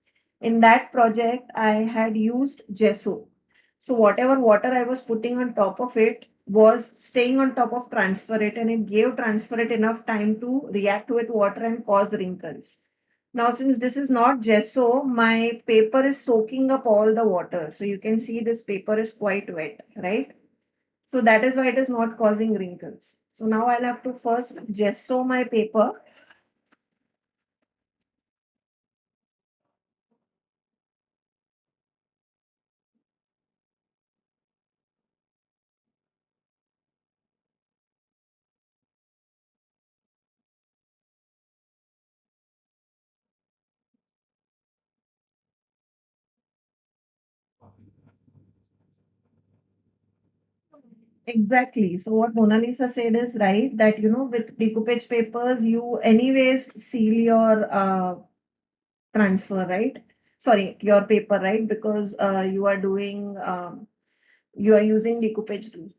In that project, I had used gesso. So whatever water I was putting on top of it was staying on top of transfer it, and it gave transfer it enough time to react with water and cause wrinkles. Now, since this is not gesso, my paper is soaking up all the water. So you can see this paper is quite wet, right? So that is why it is not causing wrinkles. So now I'll have to first gesso my paper. Exactly. So what Mona Lisa said is right, that with decoupage papers you anyways seal your transfer, right? Sorry, your paper, right? Because you are using decoupage to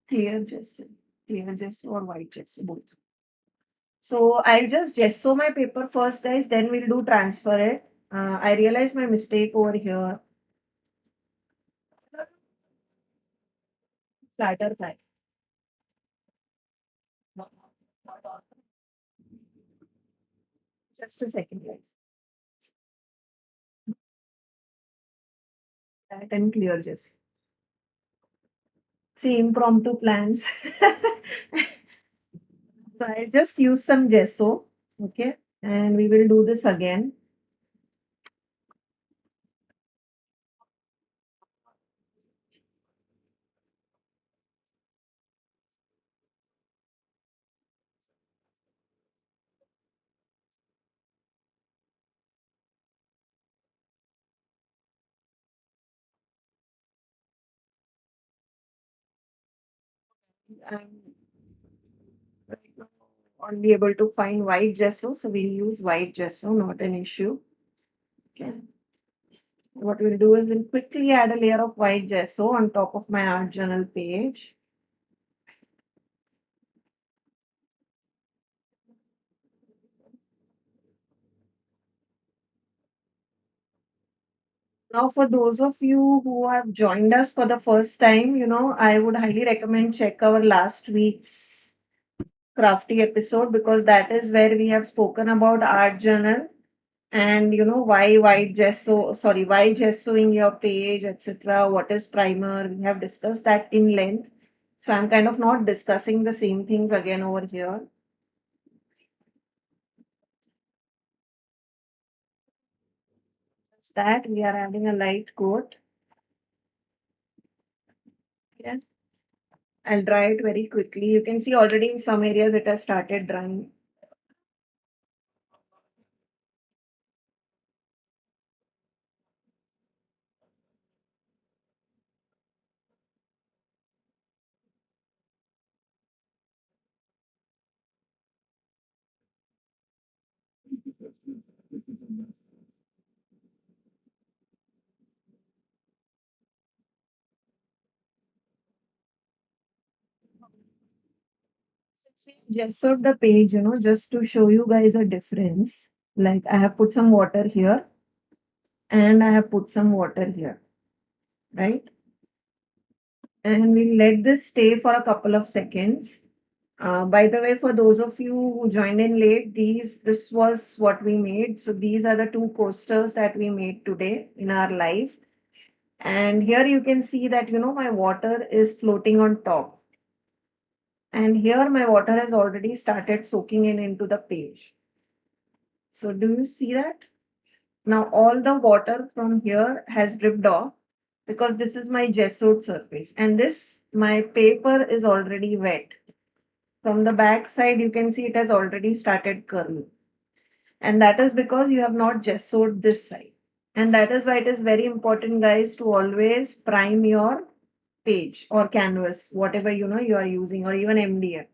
clear gesso, clear gesso or white gesso, both. So I'll just gesso my paper first, guys. Then we'll do transfer it. I realized my mistake over here. Flatter side. Just a second, guys. That and clear gesso. See, impromptu plans. So I just use some gesso, okay, and we will do this again. I'm right now only able to find white gesso, so we'll use white gesso, not an issue. Okay. What we'll do is we'll quickly add a layer of white gesso on top of my art journal page. Now, for those of you who have joined us for the first time, I would highly recommend check our last week's crafty episode, because that is where we have spoken about art journal and why gessoing your page, etc. What is primer? We have discussed that in length. So I'm kind of not discussing the same things again over here. That's that we are adding a light coat. Yeah. I'll dry it very quickly. You can see already in some areas it has started drying. Since we just sewed the page, just to show you guys a difference, like I have put some water here and I have put some water here, right? And we'll let this stay for a couple of seconds. By the way, for those of you who joined in late, this was what we made. So these are the two coasters that we made today in our live. And here you can see that, my water is floating on top. And here my water has already started soaking in into the page. So do you see that? Now all the water from here has dripped off because this is my gessoed surface and this, my paper is already wet. From the back side, you can see it has already started curling. And that is because you have not gessoed this side. And that is why it is very important, guys, to always prime your page or canvas, whatever you are using, or even MDF.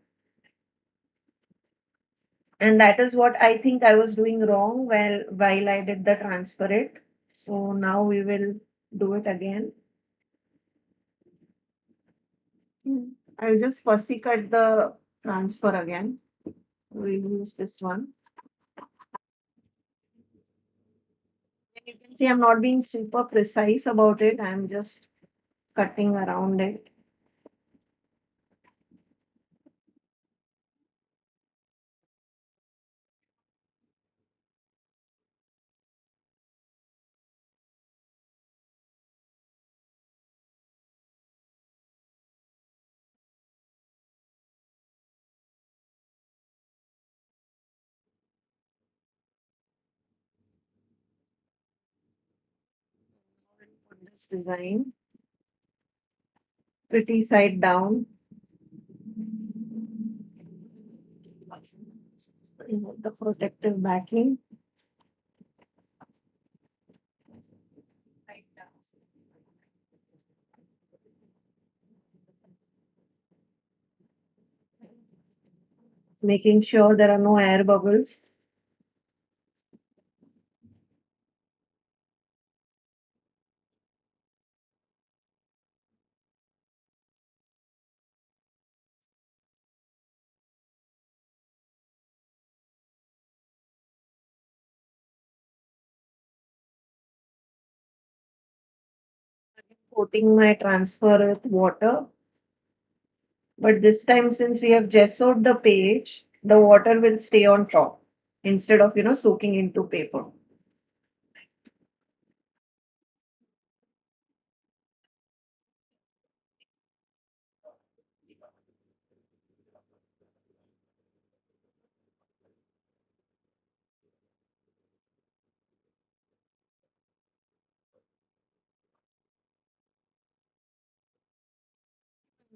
And that is what I think I was doing wrong while I did the transfer it. So now we will do it again. I'll just fussy cut the transfer again. We'll use this one. And you can see I'm not being super precise about it. I'm just cutting around it. Put this design pretty side down. Remove the protective backing. Side down. Making sure there are no air bubbles. Coating my transfer with water. But this time, since we have gessoed the page, the water will stay on top instead of, soaking into paper.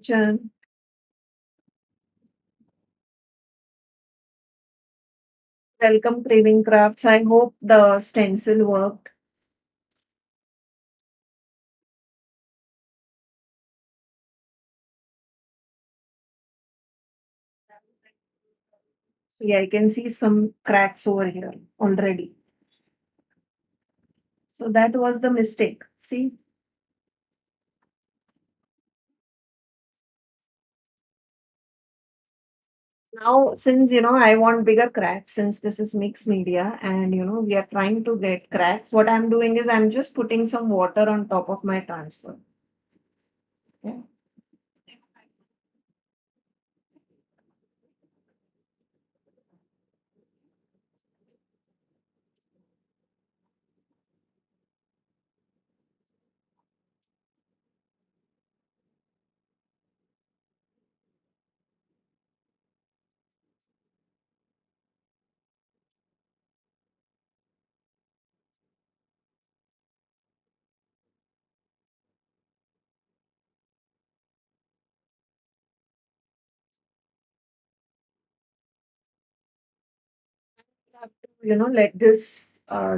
Jan, welcome Craving Crafts. I hope the stencil worked. See, I can see some cracks over here already. So that was the mistake. See, now since I want bigger cracks since this is mixed media and we are trying to get cracks, what I'm doing is I'm just putting some water on top of my transfer. Yeah. let this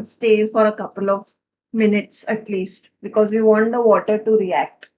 stay for a couple of minutes at least because we want the water to react.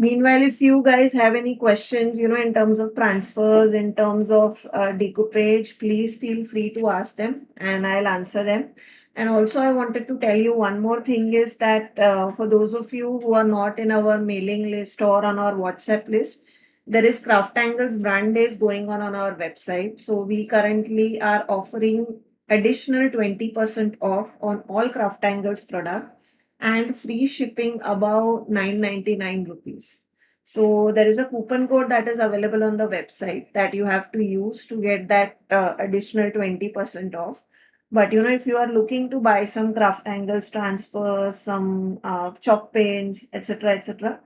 Meanwhile, if you guys have any questions, in terms of transfers, in terms of decoupage, please feel free to ask them and I'll answer them. And also, I wanted to tell you one more thing is that for those of you who are not in our mailing list or on our WhatsApp list, there is Craft Angles brand days going on our website. So we currently are offering additional 20% off on all Craft Angles product and free shipping above 999 rupees. So there is a coupon code that is available on the website that you have to use to get that additional 20% off. But if you are looking to buy some craft angles transfers, some chalk paints, etc., etc.,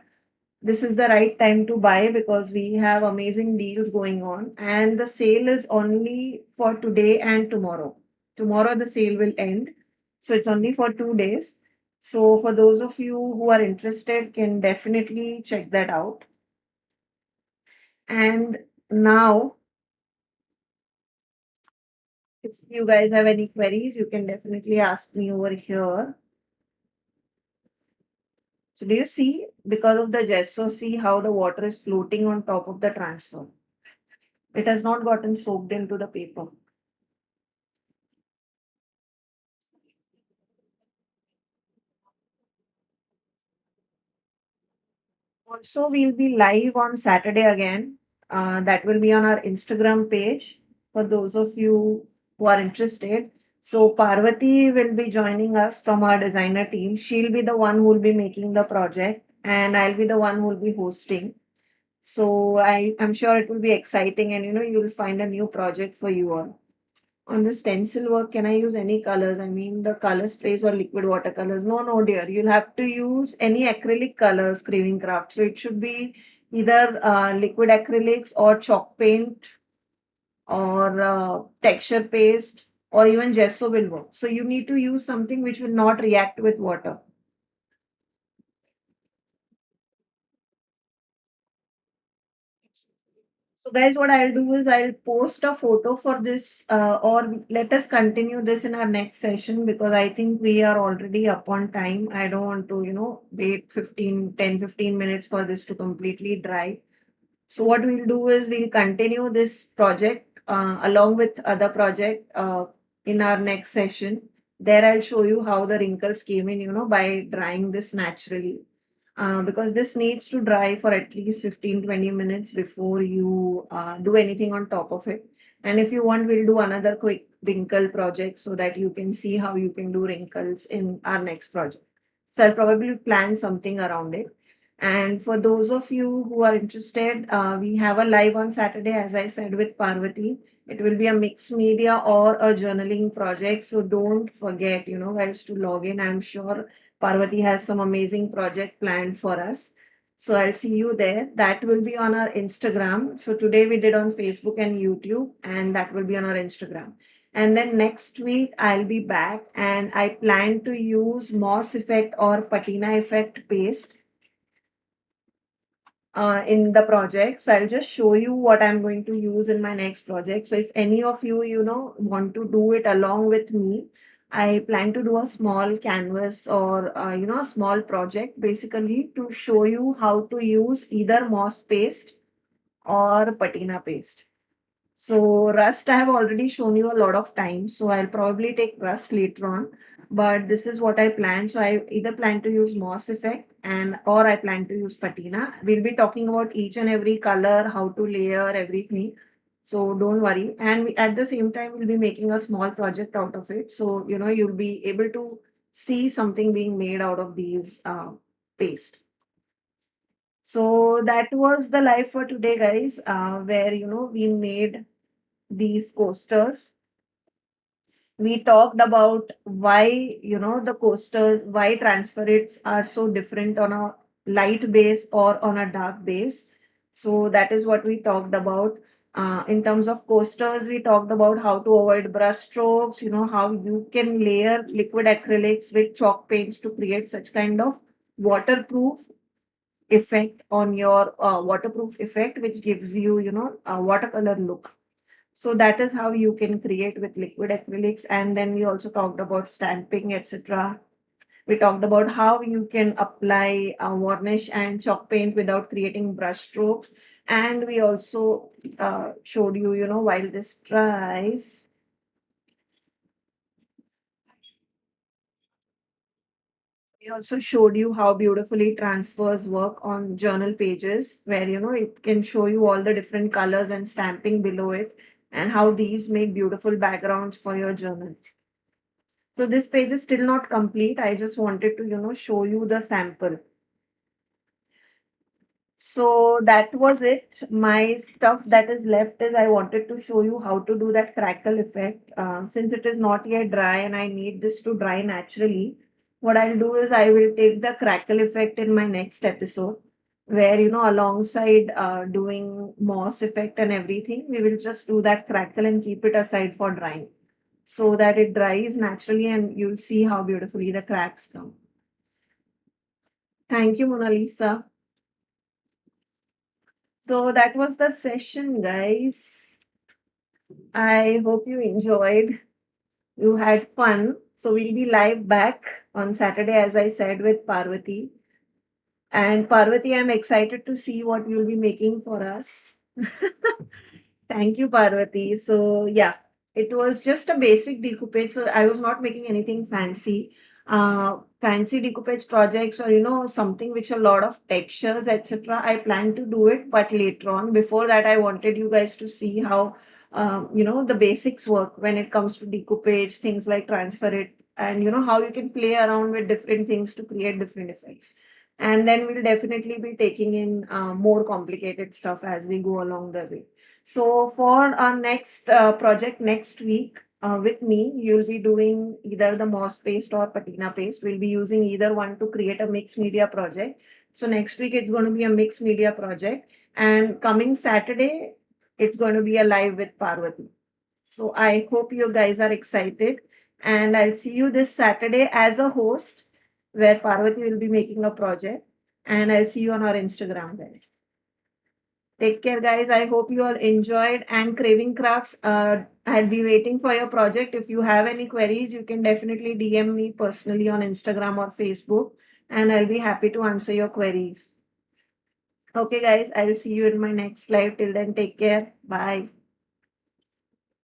this is the right time to buy because we have amazing deals going on, and the sale is only for today and tomorrow. Tomorrow the sale will end, so it's only for 2 days. So for those of you who are interested, can definitely check that out. And now, if you guys have any queries, you can definitely ask me over here. So do you see, because of the gesso, see how the water is floating on top of the transfer? It has not gotten soaked into the paper. Also, we'll be live on Saturday again. That will be on our Instagram page for those of you who are interested. So, Parvati will be joining us from our designer team. She'll be the one who will be making the project, and I'll be the one who will be hosting. So, I'm sure it will be exciting, and you'll find a new project for you all. On the stencil work, can I use any colors? I mean, the color sprays or liquid watercolors? No, no, dear. You'll have to use any acrylic colors, Craving Craft. So it should be either liquid acrylics or chalk paint or texture paste or even gesso will work. So you need to use something which will not react with water. So guys, what I'll do is I'll post a photo for this or let us continue this in our next session because I think we are already up on time. I don't want to, wait 15 minutes for this to completely dry. So what we'll do is we'll continue this project along with other project in our next session. There I'll show you how the wrinkles came in, by drying this naturally. Because this needs to dry for at least 15-20 minutes before you do anything on top of it. And if you want, we'll do another quick wrinkle project so that you can see how you can do wrinkles in our next project. So I'll probably plan something around it. And for those of you who are interested, we have a live on Saturday, as I said, with Parvati. It will be a mixed media or a journaling project. So don't forget, guys, to log in. I'm sure Parvati has some amazing project planned for us. So I'll see you there. That will be on our Instagram. So today we did on Facebook and YouTube, and that will be on our Instagram. And then next week I'll be back and I plan to use moss effect or patina effect paste in the project. So I'll just show you what I'm going to use in my next project. So if any of you, want to do it along with me, I plan to do a small canvas or, a small project basically to show you how to use either moss paste or patina paste. So Rust, I have already shown you a lot of times. So I'll probably take Rust later on. But this is what I plan. So I either plan to use Moss Effect and or I plan to use Patina. We'll be talking about each and every color, how to layer everything. So don't worry. And at the same time, we'll be making a small project out of it. So, you'll be able to see something being made out of these paste. So that was the live for today, guys, where, we made these coasters. We talked about why, the coasters, why transparents are so different on a light base or on a dark base. So that is what we talked about. In terms of coasters, we talked about how to avoid brush strokes, how you can layer liquid acrylics with chalk paints to create such kind of waterproof effect on your waterproof effect, which gives you, a watercolor look. So that is how you can create with liquid acrylics. And then we also talked about stamping, etc. We talked about how you can apply varnish and chalk paint without creating brush strokes. And we also showed you, while this dries, we also showed you how beautifully transfers work on journal pages, where, it can show you all the different colors and stamping below it, and how these make beautiful backgrounds for your journals. So this page is still not complete. I just wanted to, show you the sample. So that was it. My stuff that is left is I wanted to show you how to do that crackle effect. Since it is not yet dry and I need this to dry naturally, what I'll do is I will take the crackle effect in my next episode, where, alongside doing moss effect and everything, we will just do that crackle and keep it aside for drying so that it dries naturally and you'll see how beautifully the cracks come. Thank you, Mona Lisa. So that was the session, guys. I hope you enjoyed. You had fun. So we'll be live back on Saturday, as I said, with Parvati. And Parvati, I'm excited to see what you'll be making for us. Thank you, Parvati. So, yeah, it was just a basic decoupage. So, I was not making anything fancy. Fancy decoupage projects, or something which a lot of textures, etc. I plan to do it, but later on. Before that, I wanted you guys to see how the basics work when it comes to decoupage, things like transfer it, and how you can play around with different things to create different effects. And then we'll definitely be taking in more complicated stuff as we go along the way. So for our next project next week, with me, you'll be doing either the moss paste or patina paste. We'll be using either one to create a mixed media project. So next week it's going to be a mixed media project, and coming Saturday it's going to be a live with Parvati. So I hope you guys are excited, and I'll see you this Saturday as a host, where Parvati will be making a project, and I'll see you on our Instagram, guys. Take care, guys. I hope you all enjoyed. And Craving Crafts, I'll be waiting for your project. If you have any queries, you can definitely DM me personally on Instagram or Facebook, and I'll be happy to answer your queries. Okay, guys, I'll see you in my next live. Till then, take care. Bye.